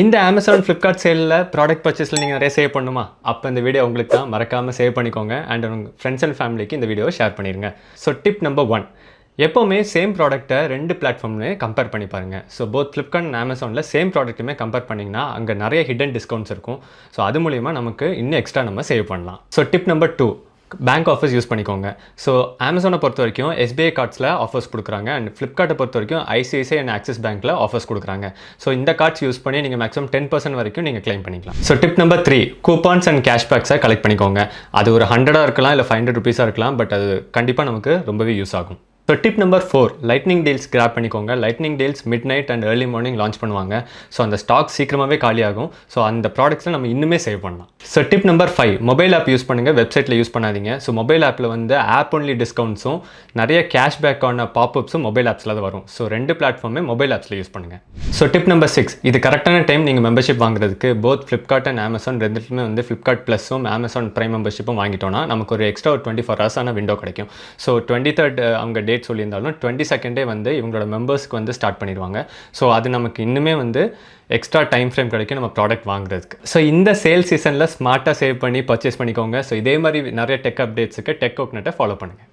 இந்த Amazon Flipkart சேலில் product பர்ச்சேஸில் நீங்கள் நிறைய சேவ் பண்ணுமா? அப்போ இந்த வீடியோ உங்களுக்கு தான். மறக்காமல் சேவ் பண்ணிக்கோங்க அண்ட் உங்கள் ஃப்ரெண்ட்ஸ் அண்ட் ஃபேமிலிக்கு இந்த வீடியோவை ஷேர் பண்ணிடுங்க. ஸோ டிப் நம்பர் 1, எப்போவுமே சேம் ப்ராடக்ட்டை 2 பிளாட்ஃபார்ம்லேயே கம்பேர் பண்ணி பாருங்கள். ஸோ போத் ஃப்ளிப்கார்ட் அண்ட் அமேசானில் சேம் ப்ராடக்ட்டுமே கம்பேர் பண்ணிங்கன்னா அங்கே நிறைய ஹிடன் டிஸ்கவுண்ட்ஸ் இருக்கும். ஸோ அது மூலிமா நமக்கு இன்னும் எக்ஸ்ட்ரா நம்ம சேவ் பண்ணலாம். So tip number 2, bank offers use பண்ணிக்கோங்க. ஸோ அமேசானை பொறுத்த வரைக்கும் SBI கார்ட்ஸில் ஆஃபர்ஸ் கொடுக்குறாங்க அண்ட் ஃப்ளிப்கார்ட்டை பொறுத்த வரைக்கும் ICICI அண்ட் ஆக்சிஸ் பேங்க்கில் ஆஃபர்ஸ் கொடுக்குறாங்க. ஸோ இந்த கார்ட்ஸ் யூஸ் பண்ணி நீங்கள் மேக்ஸிமம் 10% வரைக்கும் நீங்கள் கிளைம் பண்ணிக்கலாம். So tip number 3, coupons and கேஷ்பேக்ஸை கலெக்ட் பண்ணிக்கோங்க. அது ஒரு 100 இருக்கலாம், இல்லை 500 ருபீஸாக இருக்கலாம், பட் அது கண்டிப்பாக நமக்கு ரொம்பவே யூஸ் ஆகும். So tip number 4, lightning deals grab பண்ணிக்கோங்க. Lightning deals midnight and early morning launch பண்ணுவாங்க. ஸோ அந்த ஸ்டாக் சீக்கிரமாகவே காலியாகும். ஸோ அந்த ப்ராடக்ட்ஸில் நம்ம இன்னுமே சேவ் பண்ணலாம். So tip number 5, mobile app use பண்ணுங்கள், வெப்சைட்டில் யூஸ் பண்ணாதீங்க. ஸோ மொபைல் ஆப்பில் வந்து ஆப் ஒன்லி டிஸ்கவுண்ட்ஸும் நிறைய கேஷ்பேக்கான பாப்அப்ஸும் மொபைல் ஆப்ஸில் தான் வரும். ஸோ 2 பிளாட்ஃபார்மே மொபைல் ஆப்ஸில் யூஸ் பண்ணுங்கள். ஸோ டிப் நம்பர் 6, இது கரெக்டான டைம் நீங்கள் மெம்பர்ஷிப் வாங்குறதுக்கு. போத் ஃப்ளிப்கார்ட் அண்ட் அமேசான் ரெண்டுமே வந்து ஃப்ளிப்கார்ட் ப்ளஸும் அமேசான் ப்ரைம் மெம்பர்ஷிப்பும் வாங்கிட்டோன்னா நமக்கு ஒரு எக்ஸ்ட்ரா ஒரு 24 ஹவர்ஸான விண்டோ கிடைக்கும். ஸோ 23rd அவங்க டேட் சொல்லியிருந்தாலும் 22nd வந்து இவங்களோட மெம்பர்ஸ்க்கு வந்து ஸ்டார்ட் பண்ணிடுவாங்க. ஸோ அது நமக்கு இன்னுமே வந்து எக்ஸ்ட்ரா டைம் ஃப்ரேம் கிடைக்கும் நம்ம ப்ராடக்ட் வாங்குறதுக்கு. ஸோ இந்த சேல் சீசனில் ஸ்மார்ட்டாக சேவ் பண்ணி பர்ச்சேஸ் பண்ணிக்கோங்க. ஸோ இதே மாதிரி நிறைய டெக் அப்டேட்ஸுக்கு டெக் கோக்னட்டை ஃபாலோ பண்ணுங்கள்.